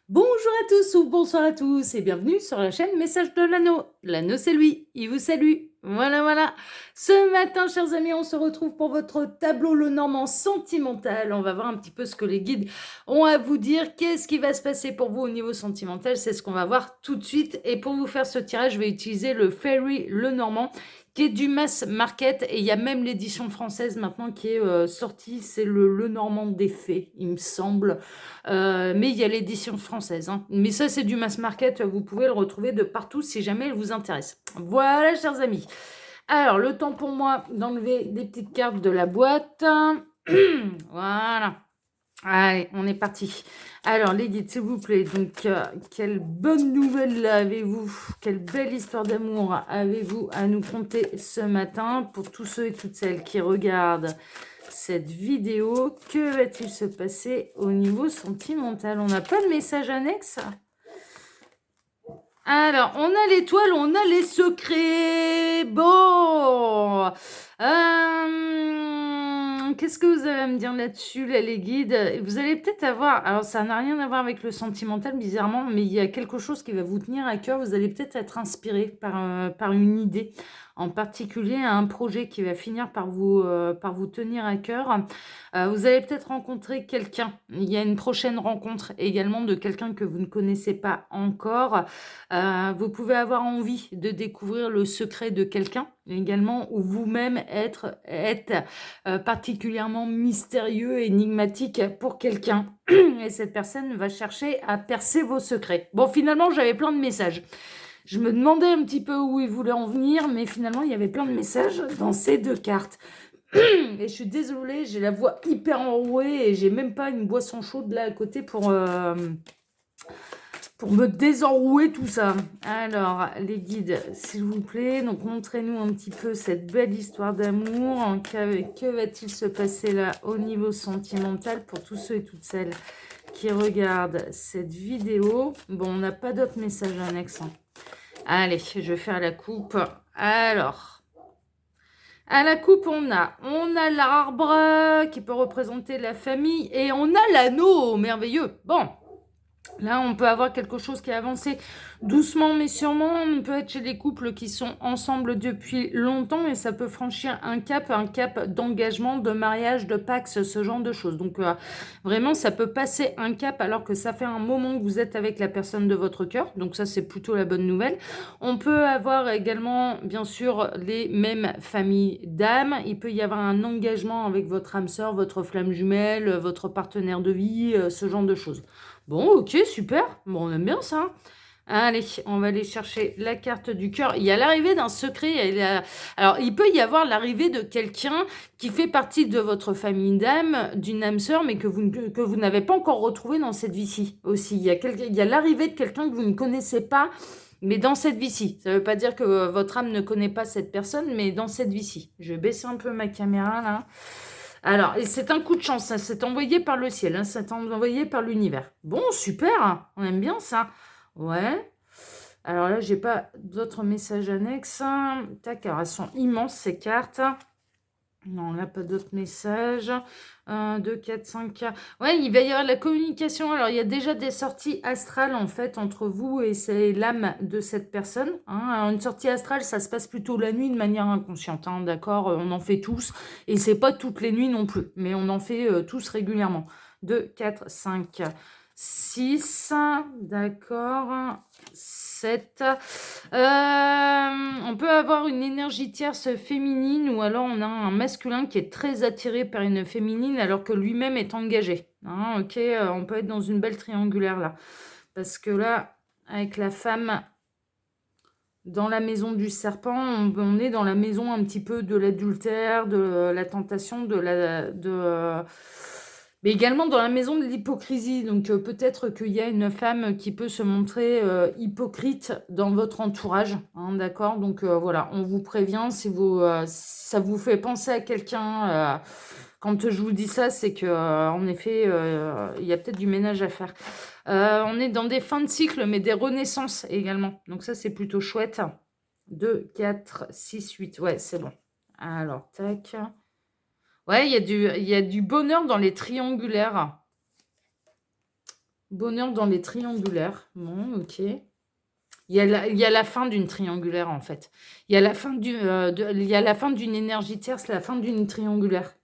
Bonjour à tous ou bonsoir à tous et bienvenue sur la chaîne Message de l'Anneau. L'Anneau, c'est lui, il vous salue. Voilà, voilà. Ce matin, chers amis, on se retrouve pour votre tableau Le Normand sentimental. On va voir un petit peu ce que les guides ont à vous dire. Qu'est-ce qui va se passer pour vous au niveau sentimental? C'est ce qu'on va voir tout de suite. Et pour vous faire ce tirage, je vais utiliser le Fairy Le Normand, qui est du mass market. Et il y a même l'édition française maintenant qui est sortie. C'est le Normand des Fées, il me semble. Mais il y a l'édition française, hein. Mais ça, c'est du mass market. Vous pouvez le retrouver de partout si jamais il vous intéresse. Voilà, chers amis. Alors, le temps pour moi d'enlever les petites cartes de la boîte. Voilà. Allez, on est parti. Alors, les guides, s'il vous plaît. Donc, quelle bonne nouvelle avez-vous? Quelle belle histoire d'amour avez-vous à nous conter ce matin pour tous ceux et toutes celles qui regardent cette vidéo? Que va-t-il se passer au niveau sentimental? On n'a pas de message annexe? Alors, on a l'étoile, on a les secrets. Bon. Qu'est-ce que vous allez à me dire là-dessus, là, les guides? Vous allez peut-être avoir... Alors, ça n'a rien à voir avec le sentimental, bizarrement, mais il y a quelque chose qui va vous tenir à cœur. Vous allez peut-être être inspiré par une idée, en particulier un projet qui va finir par vous tenir à cœur. Vous allez peut-être rencontrer quelqu'un. Il y a une prochaine rencontre également de quelqu'un que vous ne connaissez pas encore. Vous pouvez avoir envie de découvrir le secret de quelqu'un également, ou vous-même être particulièrement mystérieux, énigmatique pour quelqu'un. Et cette personne va chercher à percer vos secrets. Bon, finalement, j'avais plein de messages. Je me demandais un petit peu où il voulait en venir, mais finalement, il y avait plein de messages dans ces deux cartes. Et je suis désolée, j'ai la voix hyper enrouée et j'ai même pas une boisson chaude là à côté pour me désenrouer tout ça. Alors, les guides, s'il vous plaît, donc montrez-nous un petit peu cette belle histoire d'amour. Que va-t-il se passer là au niveau sentimental pour tous ceux et toutes celles qui regardent cette vidéo? Bon, on n'a pas d'autres messages annexes, hein. Allez, je vais faire la coupe. Alors, à la coupe, on a l'arbre qui peut représenter la famille et on a l'anneau merveilleux. Bon, là, on peut avoir quelque chose qui a avancé doucement mais sûrement. On peut être chez des couples qui sont ensemble depuis longtemps et ça peut franchir un cap d'engagement, de mariage, de pax, ce genre de choses. Donc, vraiment, ça peut passer un cap alors que ça fait un moment que vous êtes avec la personne de votre cœur. Donc, ça, c'est plutôt la bonne nouvelle. On peut avoir également, bien sûr, les mêmes familles d'âmes. Il peut y avoir un engagement avec votre âme sœur, votre flamme jumelle, votre partenaire de vie, ce genre de choses. Bon, ok, super. Bon, on aime bien ça. Allez, on va aller chercher la carte du cœur. Il y a l'arrivée d'un secret. Alors, il peut y avoir l'arrivée de quelqu'un qui fait partie de votre famille d'âme, d'une âme sœur, mais que vous n'avez pas encore retrouvé dans cette vie-ci aussi. Il y a l'arrivée de quelqu'un que vous ne connaissez pas, mais dans cette vie-ci. Ça ne veut pas dire que votre âme ne connaît pas cette personne, mais dans cette vie-ci. Je vais baisser un peu ma caméra, là. Alors, c'est un coup de chance, ça c'est envoyé par le ciel, hein, c'est envoyé par l'univers. Bon, super, on aime bien ça. Ouais. Alors là, j'ai pas d'autres messages annexes. Tac, alors elles sont immenses ces cartes. Non, là, pas d'autres messages. 1, 2, 4, 5. Ouais, il va y avoir de la communication. Alors, il y a déjà des sorties astrales, en fait, entre vous et c'est l'âme de cette personne, hein. Alors, une sortie astrale, ça se passe plutôt la nuit de manière inconsciente, hein, d'accord? On en fait tous. Et c'est pas toutes les nuits non plus, mais on en fait tous régulièrement. 2, 4, 5, 6. D'accord. 7. On peut avoir une énergie tierce féminine ou alors on a un masculin qui est très attiré par une féminine alors que lui-même est engagé, hein, ok, on peut être dans une belle triangulaire là. Parce que là, avec la femme dans la maison du serpent, on est dans la maison un petit peu de l'adultère, de la tentation, mais également dans la maison de l'hypocrisie. Donc peut-être qu'il y a une femme qui peut se montrer hypocrite dans votre entourage, hein, d'accord? Donc voilà, on vous prévient, si ça vous fait penser à quelqu'un, quand je vous dis ça, c'est que en effet, il y a peut-être du ménage à faire. On est dans des fins de cycle, mais des renaissances également. Donc ça, c'est plutôt chouette. 2, 4, 6, 8. Ouais, c'est bon. Alors, tac. Ouais, il y a du bonheur dans les triangulaires. Bonheur dans les triangulaires. Bon, ok. Il y a la fin d'une triangulaire, en fait. Il y a la fin il y a la fin d'une énergie tierce, la fin d'une triangulaire.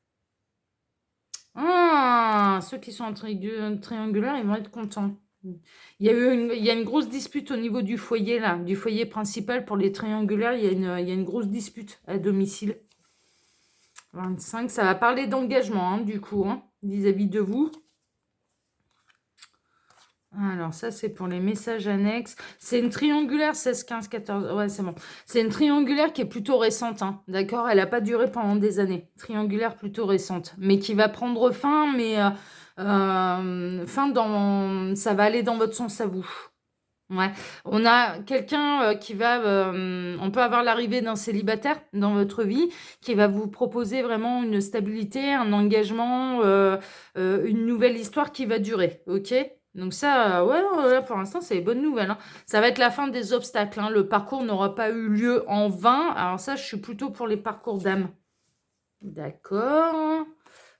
Ah, ceux qui sont en triangulaire, ils vont être contents. Il y a une grosse dispute au niveau du foyer, là, du foyer principal pour les triangulaires. Il y a une grosse dispute à domicile. 25, ça va parler d'engagement, du coup, vis-à-vis de vous. Alors, ça, c'est pour les messages annexes. C'est une triangulaire 16, 15, 14. Ouais, c'est bon. C'est une triangulaire qui est plutôt récente, d'accord? Elle n'a pas duré pendant des années. Triangulaire plutôt récente, mais qui va prendre fin, mais ça va aller dans votre sens à vous. Ouais. On a quelqu'un qui va... on peut avoir l'arrivée d'un célibataire dans votre vie qui va vous proposer vraiment une stabilité, un engagement, une nouvelle histoire qui va durer, ok? Donc ça, ouais, ouais, pour l'instant, c'est les bonnes nouvelles. Ça va être la fin des obstacles. Le parcours n'aura pas eu lieu en vain. Alors ça, je suis plutôt pour les parcours d'âme. D'accord.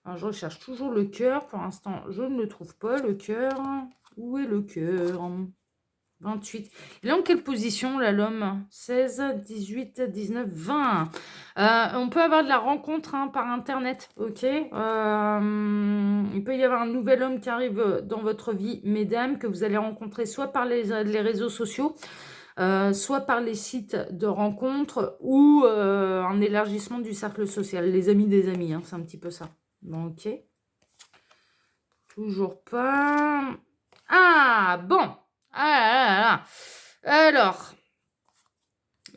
Alors, je recherche toujours le cœur. Pour l'instant, je ne le trouve pas, le cœur. Où est le cœur? 28. Il est en quelle position, là, l'homme? 16, 18, 19, 20. On peut avoir de la rencontre par Internet, ok? Il peut y avoir un nouvel homme qui arrive dans votre vie, mesdames, que vous allez rencontrer soit par les réseaux sociaux, soit par les sites de rencontres ou un élargissement du cercle social. Les amis des amis, c'est un petit peu ça. Bon, ok. Toujours pas. Ah, bon. Ah là là. Alors,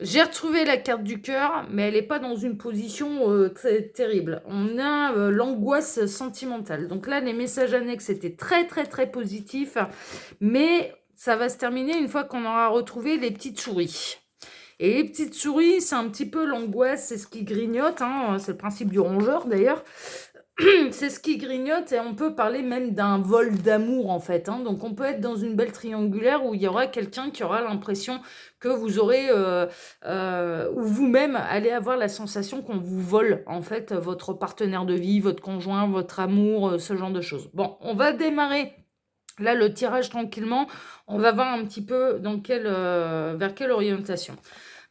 j'ai retrouvé la carte du cœur, mais elle n'est pas dans une position très terrible. On a l'angoisse sentimentale. Donc là, les messages annexes étaient très, très, très positifs, mais ça va se terminer une fois qu'on aura retrouvé les petites souris. Et les petites souris, c'est un petit peu l'angoisse, c'est ce qui grignote, c'est le principe du rongeur d'ailleurs. C'est ce qui grignote et on peut parler même d'un vol d'amour en fait. Donc on peut être dans une belle triangulaire où il y aura quelqu'un qui aura l'impression que vous aurez, ou vous-même allez avoir la sensation qu'on vous vole en fait votre partenaire de vie, votre conjoint, votre amour, ce genre de choses. Bon, on va démarrer là le tirage tranquillement. On va voir un petit peu vers quelle orientation.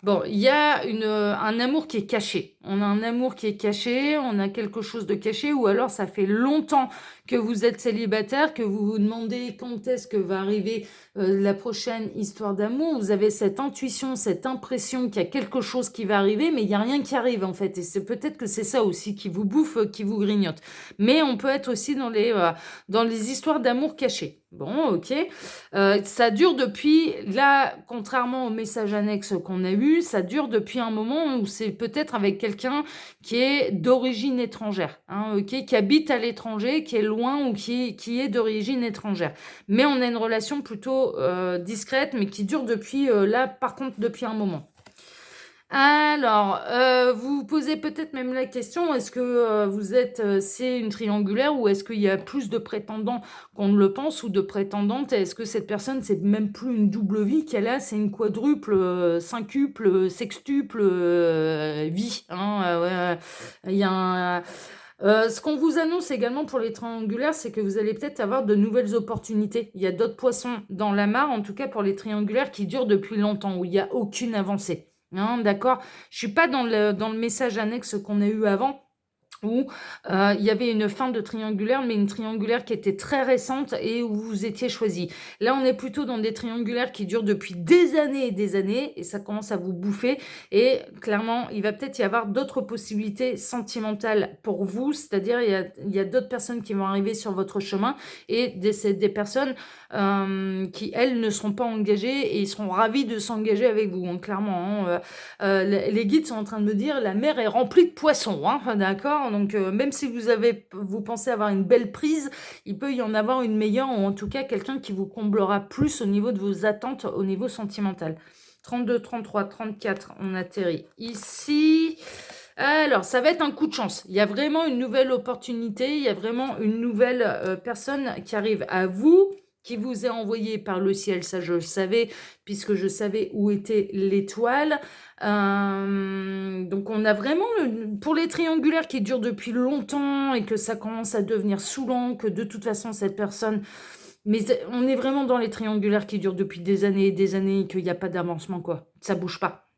Bon, il y a un amour qui est caché. On a un amour qui est caché, on a quelque chose de caché, ou alors ça fait longtemps que vous êtes célibataire, que vous vous demandez quand est-ce que va arriver la prochaine histoire d'amour. Vous avez cette intuition, cette impression qu'il y a quelque chose qui va arriver, mais il n'y a rien qui arrive en fait. Et c'est peut-être que c'est ça aussi qui vous bouffe, qui vous grignote. Mais on peut être aussi dans les histoires d'amour cachées. Bon, ok. Ça dure depuis, là, contrairement au message annexe qu'on a eu, ça dure depuis un moment où c'est peut-être avec quelqu'un qui est d'origine étrangère, ok, qui habite à l'étranger, qui est loin ou qui est d'origine étrangère. Mais on a une relation plutôt discrète, mais qui dure depuis, là, par contre, depuis un moment. Alors, vous vous posez peut-être même la question, est-ce que c'est une triangulaire ou est-ce qu'il y a plus de prétendants qu'on ne le pense ou de prétendantes? Est-ce que cette personne, c'est même plus une double vie qu'elle a, c'est une quadruple, cinquuple, sextuple vie, ouais, il y a un... ce qu'on vous annonce également pour les triangulaires, c'est que vous allez peut-être avoir de nouvelles opportunités. Il y a d'autres poissons dans la mare, en tout cas pour les triangulaires qui durent depuis longtemps, où il n'y a aucune avancée. D'accord? Je suis pas dans le message annexe qu'on a eu avant, où il y avait une fin de triangulaire, mais une triangulaire qui était très récente et où vous étiez choisi. Là, on est plutôt dans des triangulaires qui durent depuis des années, et ça commence à vous bouffer. Et clairement, il va peut-être y avoir d'autres possibilités sentimentales pour vous, c'est-à-dire il y a d'autres personnes qui vont arriver sur votre chemin, et des personnes qui, elles, ne seront pas engagées, et ils seront ravis de s'engager avec vous, clairement. Les guides sont en train de me dire, la mer est remplie de poissons, d'accord? Donc, même si vous pensez avoir une belle prise, il peut y en avoir une meilleure, ou en tout cas quelqu'un qui vous comblera plus au niveau de vos attentes, au niveau sentimental. 32, 33, 34, on atterrit ici. Alors, ça va être un coup de chance. Il y a vraiment une nouvelle opportunité, il y a vraiment une nouvelle personne qui arrive à vous, qui vous est envoyée par le ciel, ça je le savais, puisque je savais où était l'étoile. Donc on a vraiment, pour les triangulaires qui durent depuis longtemps et que ça commence à devenir saoulant, que de toute façon cette personne Mais on est vraiment dans les triangulaires qui durent depuis des années et des années et qu'il n'y a pas d'avancement, quoi. Ça bouge pas.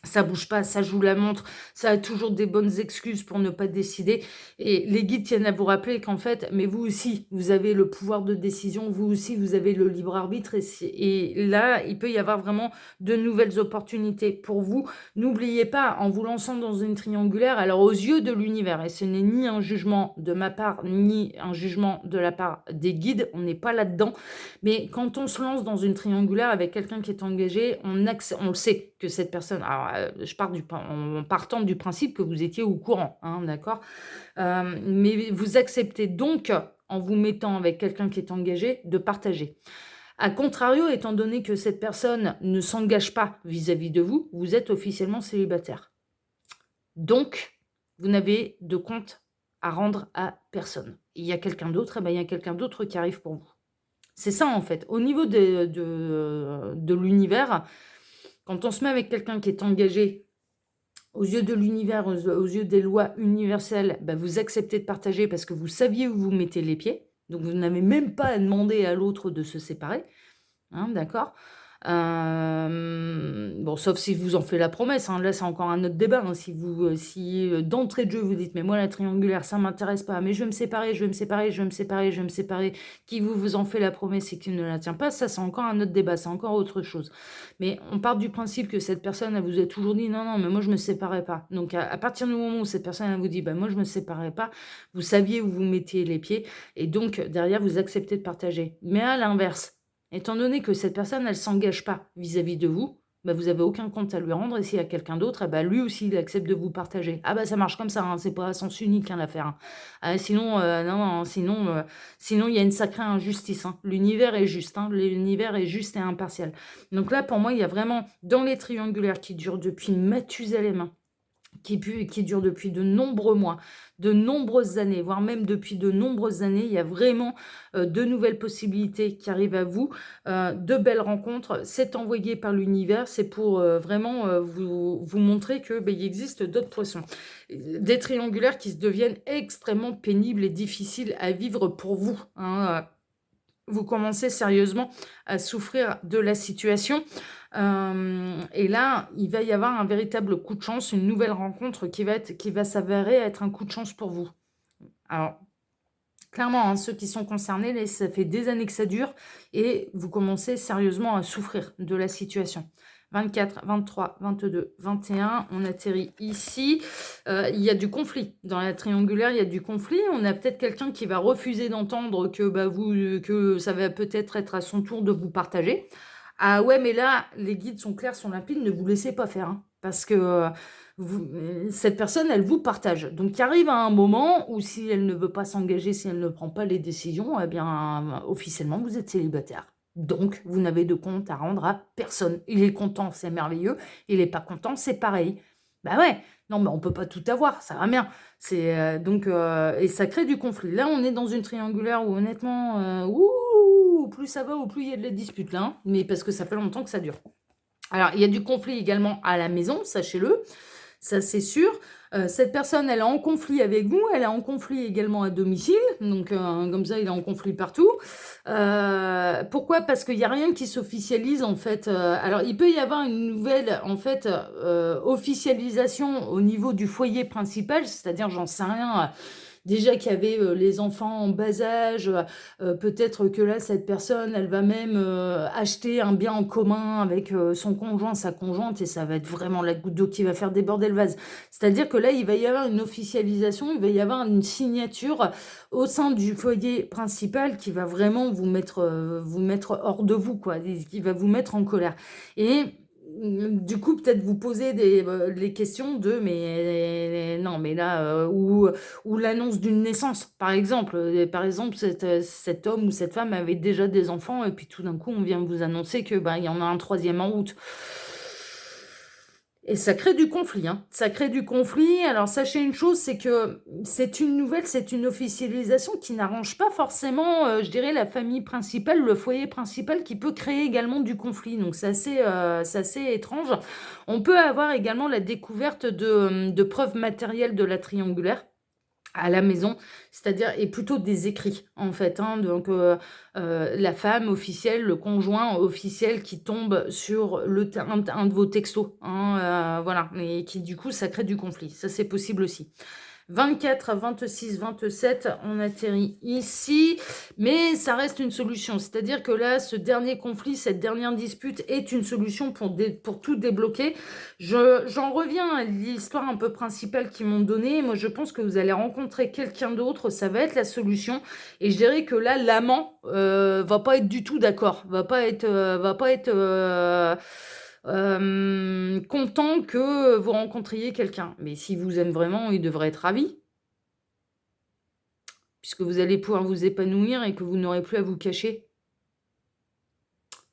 Ça bouge pas, ça joue la montre, ça a toujours des bonnes excuses pour ne pas décider et les guides tiennent à vous rappeler qu'en fait, mais vous aussi, vous avez le pouvoir de décision, vous aussi, vous avez le libre arbitre et là, il peut y avoir vraiment de nouvelles opportunités pour vous. N'oubliez pas, en vous lançant dans une triangulaire, alors aux yeux de l'univers, et ce n'est ni un jugement de ma part, ni un jugement de la part des guides, on n'est pas là-dedans, mais quand on se lance dans une triangulaire avec quelqu'un qui est engagé, on le sait que cette personne, alors je pars en partant du principe que vous étiez au courant, hein, d'accord? Mais vous acceptez donc, en vous mettant avec quelqu'un qui est engagé, de partager. A contrario, étant donné que cette personne ne s'engage pas vis-à-vis de vous, vous êtes officiellement célibataire. Donc, vous n'avez de compte à rendre à personne. Il y a quelqu'un d'autre, et ben, il y a quelqu'un d'autre qui arrive pour vous. C'est ça, en fait. Au niveau de l'univers, quand on se met avec quelqu'un qui est engagé, aux yeux de l'univers, aux yeux des lois universelles, bah, vous acceptez de partager parce que vous saviez où vous mettez les pieds. Donc, vous n'avez même pas à demander à l'autre de se séparer. Hein, d'accord? Bon, sauf si vous en fait la promesse, hein, là, c'est encore un autre débat, hein. Si d'entrée de jeu, vous dites: «Mais moi, la triangulaire, ça m'intéresse pas, mais je vais me séparer, je vais me séparer, je vais me séparer, je vais me séparer», qui vous en fait la promesse et qui ne la tient pas, ça, c'est encore un autre débat, c'est encore autre chose. Mais on part du principe que cette personne, elle vous a toujours dit: «Non, non, mais moi, je me séparais pas». Donc à partir du moment où cette personne, elle vous dit: «Bah, moi, je me séparais pas», vous saviez où vous mettiez les pieds et donc derrière, vous acceptez de partager. Mais à l'inverse, étant donné que cette personne, elle s'engage pas vis-à-vis de vous, bah, vous avez aucun compte à lui rendre et s'il y a quelqu'un d'autre, eh bah, lui aussi, il accepte de vous partager. Ah bah, ça marche comme ça, hein, c'est pas à sens unique, hein, l'affaire, hein. Sinon, non, non, sinon il y a une sacrée injustice, hein. L'univers est juste, hein, l'univers est juste et impartial. Donc là, pour moi, il y a vraiment, dans les triangulaires qui durent depuis Mathusalem, hein, qui dure depuis de nombreux mois, de nombreuses années, voire même depuis de nombreuses années. Il y a vraiment de nouvelles possibilités qui arrivent à vous, de belles rencontres. C'est envoyé par l'univers, c'est pour vraiment vous montrer que ben, il existe d'autres poissons. Des triangulaires qui se deviennent extrêmement pénibles et difficiles à vivre pour vous, hein. Vous commencez sérieusement à souffrir de la situation. Et là, il va y avoir un véritable coup de chance, une nouvelle rencontre qui va s'avérer être un coup de chance pour vous. Alors, clairement, hein, ceux qui sont concernés, là, ça fait des années que ça dure et vous commencez sérieusement à souffrir de la situation. 24, 23, 22, 21, on atterrit ici. Il y a du conflit. Dans la triangulaire, il y a du conflit. On a peut-être quelqu'un qui va refuser d'entendre que, bah, que ça va peut-être être à son tour de vous partager. Ah ouais, mais là, les guides sont clairs, sont limpides, ne vous laissez pas faire, hein, parce que cette personne, elle vous partage. Donc, il arrive à un moment où si elle ne veut pas s'engager, si elle ne prend pas les décisions, eh bien, officiellement, vous êtes célibataire. Donc, vous n'avez de compte à rendre à personne. Il est content, c'est merveilleux. Il n'est pas content, c'est pareil. Bah ouais, non, mais on peut pas tout avoir, ça va bien. Et ça crée du conflit. Là, on est dans une triangulaire où honnêtement, plus ça va, ou plus il y a de la dispute là, hein, mais parce que ça fait longtemps que ça dure. Alors, il y a du conflit également à la maison, sachez-le. Ça, c'est sûr. Cette personne, elle est en conflit avec vous, elle est en conflit également à domicile, donc comme ça, il est en conflit partout. Pourquoi? Parce qu'il n'y a rien qui s'officialise, en fait. Alors, il peut y avoir une nouvelle, en fait, officialisation au niveau du foyer principal, c'est-à-dire, j'en sais rien, déjà qu'il y avait les enfants en bas âge, peut-être que là, cette personne, elle va même acheter un bien en commun avec son conjoint, sa conjointe, et ça va être vraiment la goutte d'eau qui va faire déborder le vase. C'est-à-dire que là, il va y avoir une officialisation, il va y avoir une signature au sein du foyer principal qui va vraiment vous mettre hors de vous, quoi, qui va vous mettre en colère. Et du coup, peut-être vous poser les questions de mais non, mais là, ou l'annonce d'une naissance, par exemple. Par exemple, cet homme ou cette femme avait déjà des enfants et puis tout d'un coup, on vient vous annoncer que il y en a un troisième en route. Et ça crée du conflit, hein. Ça crée du conflit. Alors, sachez une chose, c'est que c'est une nouvelle, c'est une officialisation qui n'arrange pas forcément, je dirais, la famille principale, le foyer principal, qui peut créer également du conflit. Donc, c'est assez étrange. On peut avoir également la découverte de preuves matérielles de la triangulaire. à la maison, c'est-à-dire et plutôt des écrits en fait, hein, donc la femme officielle, le conjoint officiel qui tombe sur un de vos textos, hein, voilà et qui du coup ça crée du conflit. Ça c'est possible aussi. 24, 26, 27, on atterrit ici, mais ça reste une solution. C'est-à-dire que là, ce dernier conflit, cette dernière dispute est une solution pour tout débloquer. J'en reviens à l'histoire un peu principale qu'ils m'ont donnée. Moi, je pense que vous allez rencontrer quelqu'un d'autre, ça va être la solution. Et je dirais que là, l'amant va pas être du tout d'accord, va pas être content que vous rencontriez quelqu'un. Mais s'il vous aime vraiment, il devrait être ravi, puisque vous allez pouvoir vous épanouir et que vous n'aurez plus à vous cacher.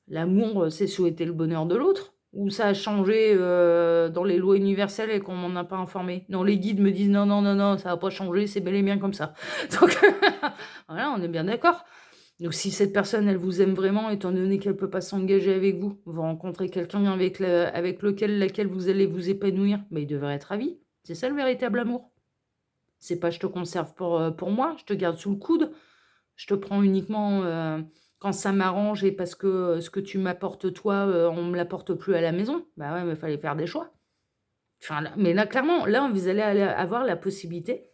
L'amour, c'est souhaiter le bonheur de l'autre. Ou ça a changé dans les lois universelles et qu'on m'en a pas informé. Non, les guides me disent non, non, non, non, ça va pas changer, c'est bel et bien comme ça. Donc, voilà, on est bien d'accord. Donc, si cette personne, elle vous aime vraiment, étant donné qu'elle ne peut pas s'engager avec vous, vous rencontrez quelqu'un avec laquelle vous allez vous épanouir, mais il devrait être ravi. C'est ça le véritable amour. C'est pas je te conserve pour moi, je te garde sous le coude, je te prends uniquement quand ça m'arrange et parce que ce que tu m'apportes toi, on me l'apporte plus à la maison. Bah ouais, mais il fallait faire des choix. Enfin, mais là, clairement, là, vous allez avoir la possibilité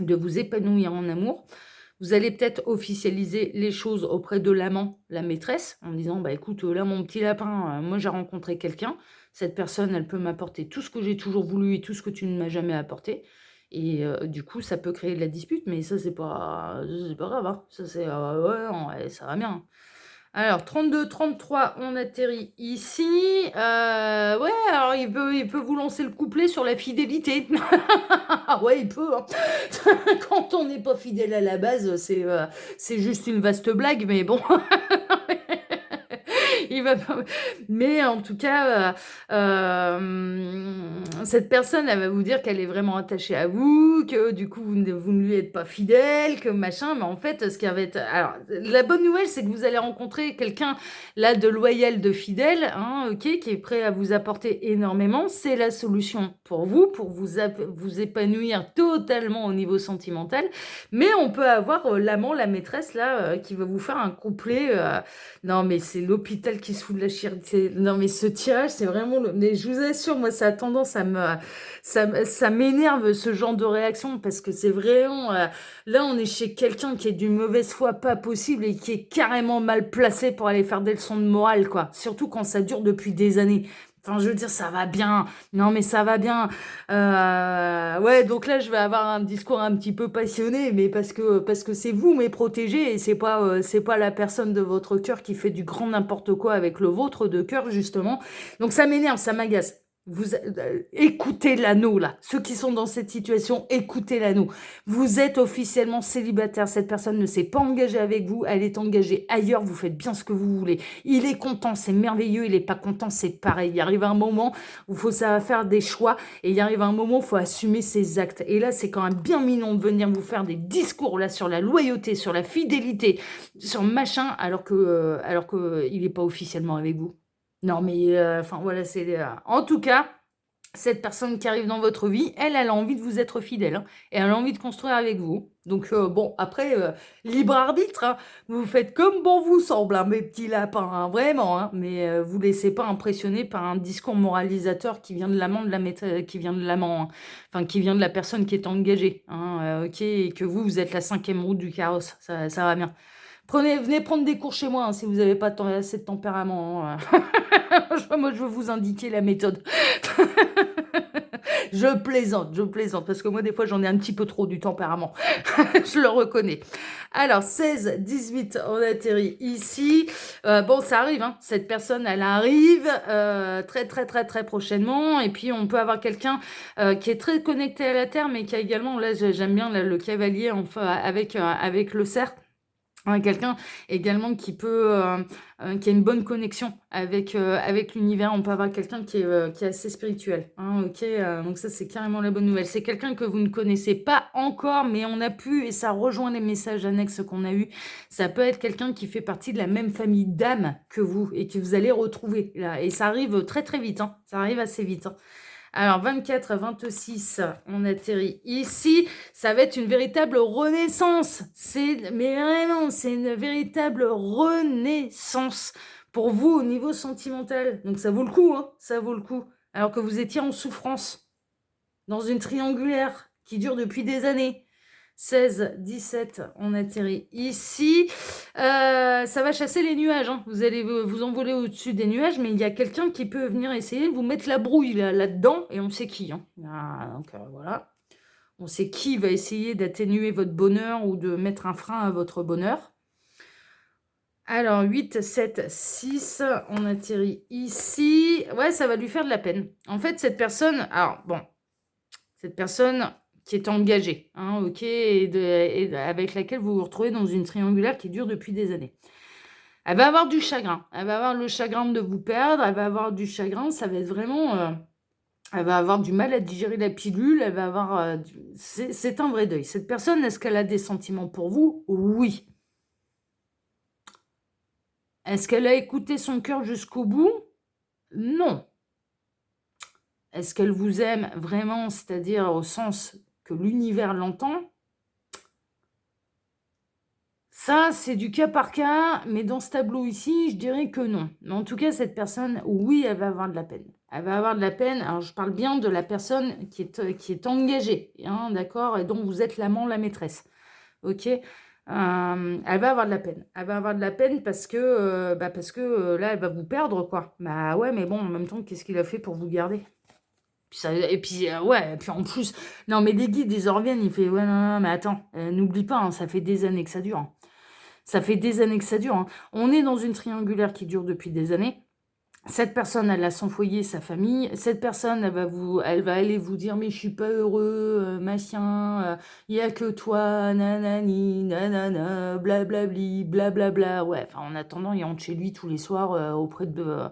de vous épanouir en amour. Vous allez peut-être officialiser les choses auprès de l'amant, la maîtresse, en disant, bah écoute, là, mon petit lapin, moi, j'ai rencontré quelqu'un. Cette personne, elle peut m'apporter tout ce que j'ai toujours voulu et tout ce que tu ne m'as jamais apporté. Et du coup, ça peut créer de la dispute, mais ça, c'est pas grave. Hein. Ça, c'est, ouais, non, ouais, ça va bien. Alors, 32, 33, on atterrit ici. Ouais, alors il peut vous lancer le couplet sur la fidélité. Ah ouais, il peut. Hein. Quand on n'est pas fidèle à la base, c'est juste une vaste blague, mais bon. Il va pas... Mais en tout cas, cette personne, elle va vous dire qu'elle est vraiment attachée à vous, que du coup, vous ne lui êtes pas fidèle, que machin. Mais en fait, ce qui va être... Alors, la bonne nouvelle, c'est que vous allez rencontrer quelqu'un, là, de loyal, de fidèle, hein, ok, qui est prêt à vous apporter énormément. C'est la solution pour vous, vous épanouir totalement au niveau sentimental. Mais on peut avoir l'amant, la maîtresse, là, qui va vous faire un couplet... Non, mais c'est l'hôpital qui se fout de la chier. Non, mais ce tirage, c'est vraiment... Mais je vous assure, moi, ça a tendance à me... Ça m'énerve, ce genre de réaction, parce que c'est vraiment... là, on est chez quelqu'un qui est d'une mauvaise foi pas possible et qui est carrément mal placé pour aller faire des leçons de morale, quoi. Surtout quand ça dure depuis des années. Enfin, je veux dire, ça va bien. Non, mais ça va bien. Ouais, donc là, je vais avoir un discours un petit peu passionné, mais parce que c'est vous, mes protégés, et c'est pas la personne de votre cœur qui fait du grand n'importe quoi avec le vôtre de cœur, justement. Donc ça m'énerve, ça m'agace. Vous écoutez l'anneau là, ceux qui sont dans cette situation, écoutez l'anneau. Vous êtes officiellement célibataire, cette personne ne s'est pas engagée avec vous, elle est engagée ailleurs, vous faites bien ce que vous voulez. Il est content, c'est merveilleux, il est pas content, c'est pareil. Il arrive un moment où ça va faire des choix et il arrive un moment où il faut assumer ses actes. Et là, c'est quand même bien mignon de venir vous faire des discours là sur la loyauté, sur la fidélité, sur machin, alors que il est pas officiellement avec vous. Non, mais enfin voilà, c'est... En tout cas, cette personne qui arrive dans votre vie, elle a envie de vous être fidèle. Hein, et elle a envie de construire avec vous. Donc, bon, après, libre arbitre, hein, vous faites comme bon vous semble, hein, mes petits lapins, hein, vraiment. Hein, mais vous laissez pas impressionner par un discours moralisateur qui vient de l'amant, qui vient de l'amant, hein, enfin, qui vient de la personne qui est engagée. Hein, ok, et que vous êtes la 5e roue du carrosse. Ça va bien. Venez prendre des cours chez moi hein, si vous n'avez pas assez de tempérament. Hein. Moi, je veux vous indiquer la méthode. Je plaisante, parce que moi, des fois, j'en ai un petit peu trop du tempérament. Je le reconnais. Alors, 16, 18, on atterrit ici. Bon, ça arrive, hein. Cette personne, elle arrive très, très, très, très prochainement. Et puis, on peut avoir quelqu'un qui est très connecté à la Terre, mais qui a également, là, j'aime bien là, le cavalier enfin, avec le cerf. Quelqu'un également qui a une bonne connexion avec l'univers. On peut avoir quelqu'un qui est assez spirituel. Hein, ok, donc ça c'est carrément la bonne nouvelle. C'est quelqu'un que vous ne connaissez pas encore, mais on a pu, et ça rejoint les messages annexes qu'on a eus, ça peut être quelqu'un qui fait partie de la même famille d'âmes que vous et que vous allez retrouver là. Et ça arrive très très vite, hein, ça arrive assez vite. Hein. Alors, 24 à 26, on atterrit ici. Ça va être une véritable renaissance. Mais vraiment, c'est une véritable renaissance pour vous au niveau sentimental. Donc, ça vaut le coup, hein, ça vaut le coup. Alors que vous étiez en souffrance, dans une triangulaire qui dure depuis des années. 16, 17, on atterrit ici. Ça va chasser les nuages. Hein. Vous allez vous envoler au-dessus des nuages, mais il y a quelqu'un qui peut venir essayer de vous mettre la brouille là-dedans, et on sait qui. Hein. Donc voilà. On sait qui va essayer d'atténuer votre bonheur ou de mettre un frein à votre bonheur. Alors, 8, 7, 6, on atterrit ici. Ouais, ça va lui faire de la peine. En fait, cette personne... Alors, bon, cette personne qui est engagée, hein, ok, et avec laquelle vous vous retrouvez dans une triangulaire qui dure depuis des années. Elle va avoir du chagrin. Elle va avoir le chagrin de vous perdre. Elle va avoir du chagrin. Ça va être vraiment... elle va avoir du mal à digérer la pilule. Elle va avoir... c'est un vrai deuil. Cette personne, est-ce qu'elle a des sentiments pour vous? Oui. Est-ce qu'elle a écouté son cœur jusqu'au bout? Non. Est-ce qu'elle vous aime vraiment, c'est-à-dire au sens que l'univers l'entend? Ça, c'est du cas par cas, mais dans ce tableau ici, je dirais que non. Mais en tout cas, cette personne, oui, elle va avoir de la peine. Elle va avoir de la peine. Alors, je parle bien de la personne qui est engagée, hein, d'accord, et dont vous êtes l'amant, la maîtresse. Ok. Elle va avoir de la peine. Elle va avoir de la peine parce que, là, elle va vous perdre, quoi. Bah ouais, mais bon, en même temps, qu'est-ce qu'il a fait pour vous garder? Et puis, ouais, et puis en plus, non, mais des guides, ils en reviennent, il fait, ouais, non, non, mais attends, n'oublie pas, hein, ça fait des années que ça dure. Hein. Ça fait des années que ça dure. Hein. On est dans une triangulaire qui dure depuis des années. Cette personne, elle a son foyer, sa famille. Cette personne, elle va aller vous dire, mais je suis pas heureux, machin, il y a que toi, nanani, nanana, blablabli, blablabla. Ouais, enfin, en attendant, il rentre chez lui tous les soirs auprès de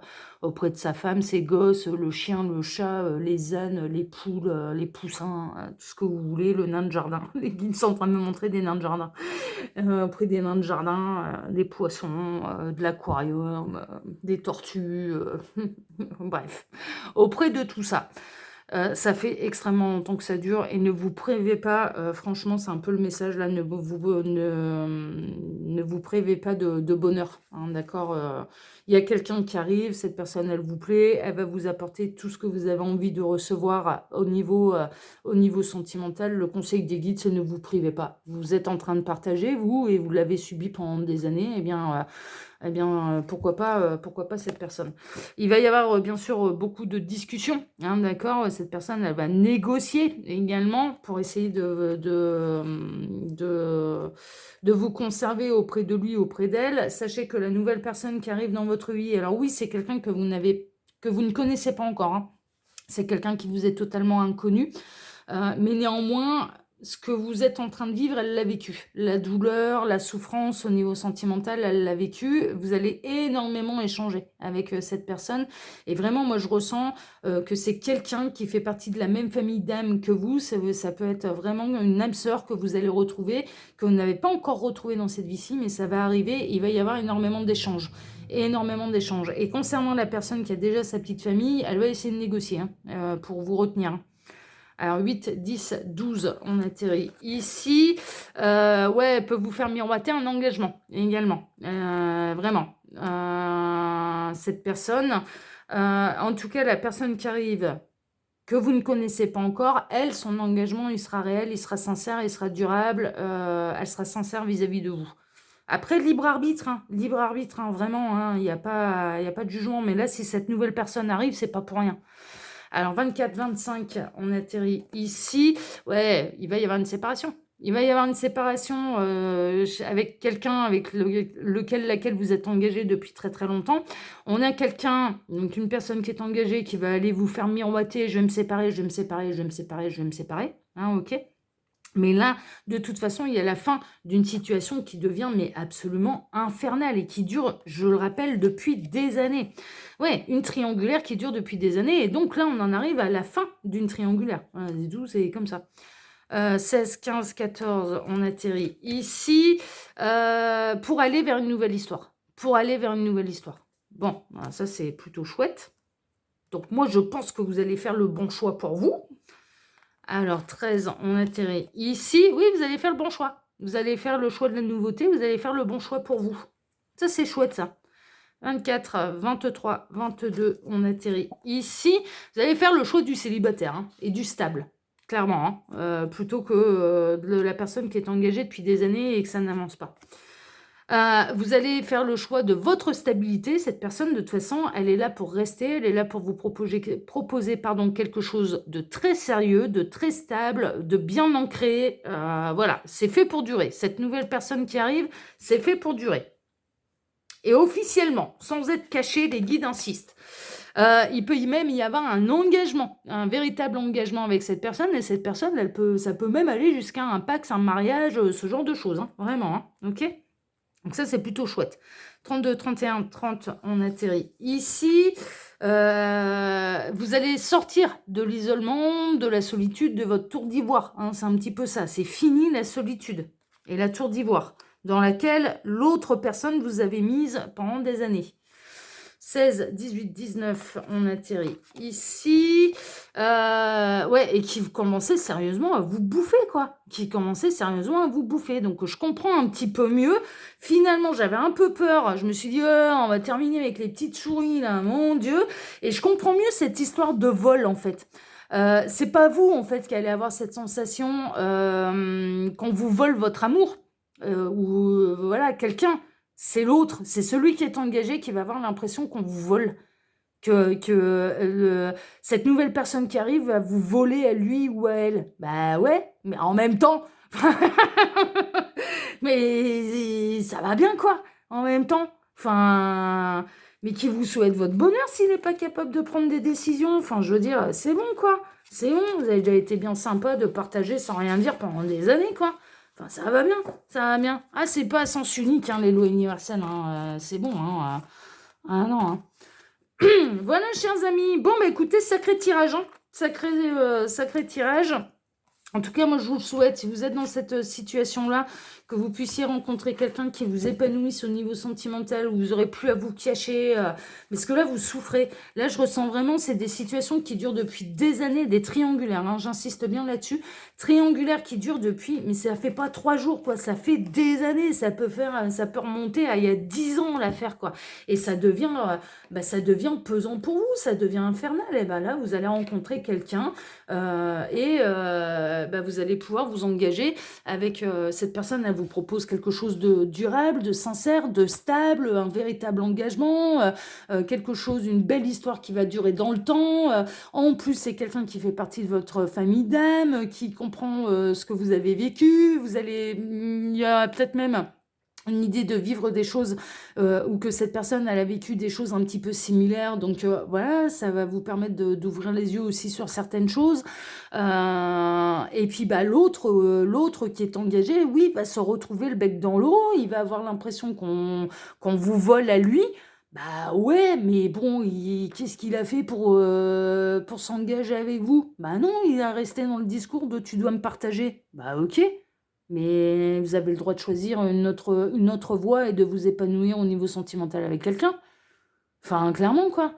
sa femme, ses gosses, le chien, le chat, les ânes, les poules, les poussins, tout ce que vous voulez, le nain de jardin. Les guides sont en train de me montrer des nains de jardin. Auprès des nains de jardin, des poissons, de l'aquarium, des tortues, bref. Auprès de tout ça. Ça fait extrêmement longtemps que ça dure et ne vous privez pas, franchement, c'est un peu le message là, ne vous privez pas de bonheur, hein, d'accord. Il y a quelqu'un qui arrive, cette personne, elle vous plaît, elle va vous apporter tout ce que vous avez envie de recevoir au niveau sentimental. Le conseil des guides, c'est ne vous privez pas. Vous êtes en train de partager, vous, et vous l'avez subi pendant des années, pourquoi pas cette personne. Il va y avoir bien sûr beaucoup de discussions, hein, d'accord. Cette personne, elle va négocier également pour essayer de vous conserver auprès de lui, auprès d'elle. Sachez que la nouvelle personne qui arrive dans votre vie, alors oui, c'est quelqu'un que vous ne connaissez pas encore, hein. C'est quelqu'un qui vous est totalement inconnu, mais néanmoins, ce que vous êtes en train de vivre, elle l'a vécu. La douleur, la souffrance au niveau sentimental, elle l'a vécu. Vous allez énormément échanger avec cette personne. Et vraiment, moi, je ressens que c'est quelqu'un qui fait partie de la même famille d'âmes que vous. Ça peut être vraiment une âme sœur que vous allez retrouver, que vous n'avez pas encore retrouvé dans cette vie-ci, mais ça va arriver. Il va y avoir énormément d'échanges. Énormément d'échanges. Et concernant la personne qui a déjà sa petite famille, elle va essayer de négocier, hein, pour vous retenir. Alors 8, 10, 12, on atterrit ici. Ouais, elle peut vous faire miroiter un engagement également. Vraiment. Cette personne, en tout cas la personne qui arrive, que vous ne connaissez pas encore, elle, son engagement, il sera réel, il sera sincère, il sera durable, elle sera sincère vis-à-vis de vous. Après, libre arbitre, hein, vraiment, hein, il n'y a pas de jugement. Mais là, si cette nouvelle personne arrive, c'est pas pour rien. Alors, 24, 25, on atterrit ici. Ouais, il va y avoir une séparation. Il va y avoir une séparation avec quelqu'un avec laquelle vous êtes engagé depuis très très longtemps. On a quelqu'un, donc une personne qui est engagée, qui va aller vous faire miroiter, je vais me séparer, je vais me séparer, je vais me séparer, je vais me séparer. Hein, ok. Mais là, de toute façon, il y a la fin d'une situation qui devient mais absolument infernale et qui dure, je le rappelle, depuis des années. Ouais, une triangulaire qui dure depuis des années. Et donc là, on en arrive à la fin d'une triangulaire. Voilà, c'est tout, c'est comme ça. 16, 15, 14, on atterrit ici pour aller vers une nouvelle histoire. Pour aller vers une nouvelle histoire. Bon, voilà, ça c'est plutôt chouette. Donc moi, je pense que vous allez faire le bon choix pour vous. Alors, 13, on atterrit ici. Oui, vous allez faire le bon choix. Vous allez faire le choix de la nouveauté. Vous allez faire le bon choix pour vous. Ça, c'est chouette, ça. 24, 23, 22, on atterrit ici. Vous allez faire le choix du célibataire hein, et du stable, clairement, hein, plutôt que de la personne qui est engagée depuis des années et que ça n'avance pas. Vous allez faire le choix de votre stabilité. Cette personne, de toute façon, elle est là pour rester. Elle est là pour vous proposer quelque chose de très sérieux, de très stable, de bien ancré. Voilà, c'est fait pour durer. Cette nouvelle personne qui arrive, c'est fait pour durer. Et officiellement, sans être caché, les guides insistent. Il peut même y avoir un engagement, un véritable engagement avec cette personne. Et cette personne, ça peut même aller jusqu'à un pax, un mariage, ce genre de choses. Hein, vraiment, hein, ok. Donc ça, c'est plutôt chouette. 32, 31, 30, on atterrit ici. Vous allez sortir de l'isolement, de la solitude, de votre tour d'ivoire. Hein, c'est un petit peu ça. C'est fini la solitude et la tour d'ivoire dans laquelle l'autre personne vous avait mise pendant des années. 16, 18, 19, on atterrit ici. Ouais, et qui commençait sérieusement à vous bouffer, quoi. Qui commençait sérieusement à vous bouffer. Donc, je comprends un petit peu mieux. Finalement, j'avais un peu peur. Je me suis dit, on va terminer avec les petites souris, là, mon Dieu. Et je comprends mieux cette histoire de vol, en fait. C'est pas vous, en fait, qui allez avoir cette sensation qu'on vous vole votre amour. Ou, voilà, quelqu'un. C'est l'autre, c'est celui qui est engagé qui va avoir l'impression qu'on vous vole, cette nouvelle personne qui arrive va vous voler à lui ou à elle. Bah ouais, mais en même temps, mais ça va bien quoi, en même temps. Enfin, mais qui vous souhaite votre bonheur s'il n'est pas capable de prendre des décisions. Enfin, je veux dire, c'est bon quoi, c'est bon, vous avez déjà été bien sympa de partager sans rien dire pendant des années quoi. Enfin, ça va bien, ça va bien. Ah, c'est pas à sens unique, hein, les lois universelles, hein, c'est bon, hein. Ah non, hein. Voilà, chers amis. Bon, bah écoutez, sacré tirage, hein. Sacré tirage. En tout cas, moi, je vous le souhaite, si vous êtes dans cette situation-là, que vous puissiez rencontrer quelqu'un qui vous épanouisse au niveau sentimental, où vous n'aurez plus à vous cacher, parce que là, vous souffrez. Là, je ressens vraiment, c'est des situations qui durent depuis des années, des triangulaires, hein, j'insiste bien là-dessus, triangulaires qui durent depuis, mais ça fait pas 3 jours, quoi, ça fait des années, ça peut remonter à il y a 10 ans, l'affaire, quoi, et ça devient pesant pour vous, ça devient infernal, et ben là, vous allez rencontrer quelqu'un, vous allez pouvoir vous engager avec cette personne. Elle vous propose quelque chose de durable, de sincère, de stable, un véritable engagement, quelque chose, une belle histoire qui va durer dans le temps. En plus, c'est quelqu'un qui fait partie de votre famille d'âme, qui comprend ce que vous avez vécu. Il y a peut-être même une idée de vivre des choses ou que cette personne elle a vécu des choses un petit peu similaires, donc voilà, ça va vous permettre d'ouvrir les yeux aussi sur certaines choses, et puis l'autre qui est engagé, oui, va se retrouver le bec dans l'eau, il va avoir l'impression qu'on vous vole à lui. Bah ouais, mais bon, qu'est-ce qu'il a fait pour s'engager avec vous? Bah non, il a resté dans le discours de tu dois me partager. Bah ok, mais vous avez le droit de choisir une autre voie et de vous épanouir au niveau sentimental avec quelqu'un. Enfin, clairement, quoi.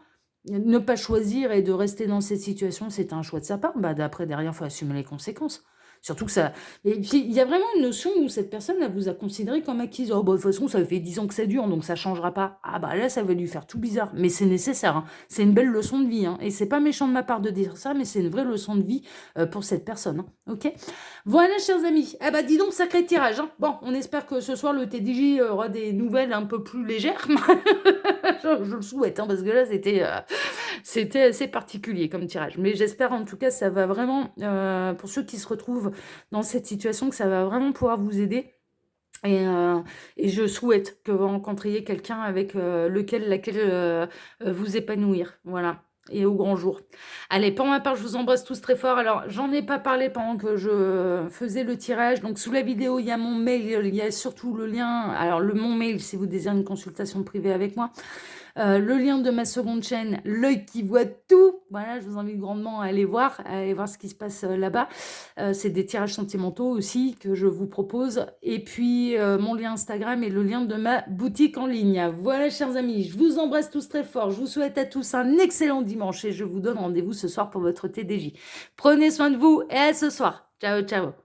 Ne pas choisir et de rester dans cette situation, c'est un choix de sa part. Bah, d'après, derrière, il faut assumer les conséquences. Surtout que ça... Et puis, il y a vraiment une notion où cette personne, elle vous a considéré comme acquise. Oh, bah, de toute façon, ça fait 10 ans que ça dure, donc ça changera pas. Ah, bah là, ça va lui faire tout bizarre. Mais c'est nécessaire, hein. C'est une belle leçon de vie, hein. Et c'est pas méchant de ma part de dire ça, mais c'est une vraie leçon de vie pour cette personne, hein. Ok. Voilà, chers amis. Ah bah, dis donc, sacré tirage, hein. Bon, on espère que ce soir, le TDJ aura des nouvelles un peu plus légères. je le souhaite, hein, parce que là, c'était assez particulier comme tirage. Mais j'espère en tout cas, ça va vraiment, pour ceux qui se retrouvent dans cette situation, que ça va vraiment pouvoir vous aider. Et je souhaite que vous rencontriez quelqu'un avec laquelle vous épanouir. Voilà. Et au grand jour. Allez, pour ma part, je vous embrasse tous très fort. Alors, j'en ai pas parlé pendant que je faisais le tirage. Donc, sous la vidéo, il y a mon mail, il y a surtout le lien. Alors, mon mail, si vous désirez une consultation privée avec moi. Le lien de ma seconde chaîne, L'œil qui voit tout. Voilà, je vous invite grandement à aller voir ce qui se passe là-bas. C'est des tirages sentimentaux aussi que je vous propose. Et puis, mon lien Instagram et le lien de ma boutique en ligne. Voilà, chers amis, je vous embrasse tous très fort. Je vous souhaite à tous un excellent dimanche et je vous donne rendez-vous ce soir pour votre TDJ. Prenez soin de vous et à ce soir. Ciao, ciao.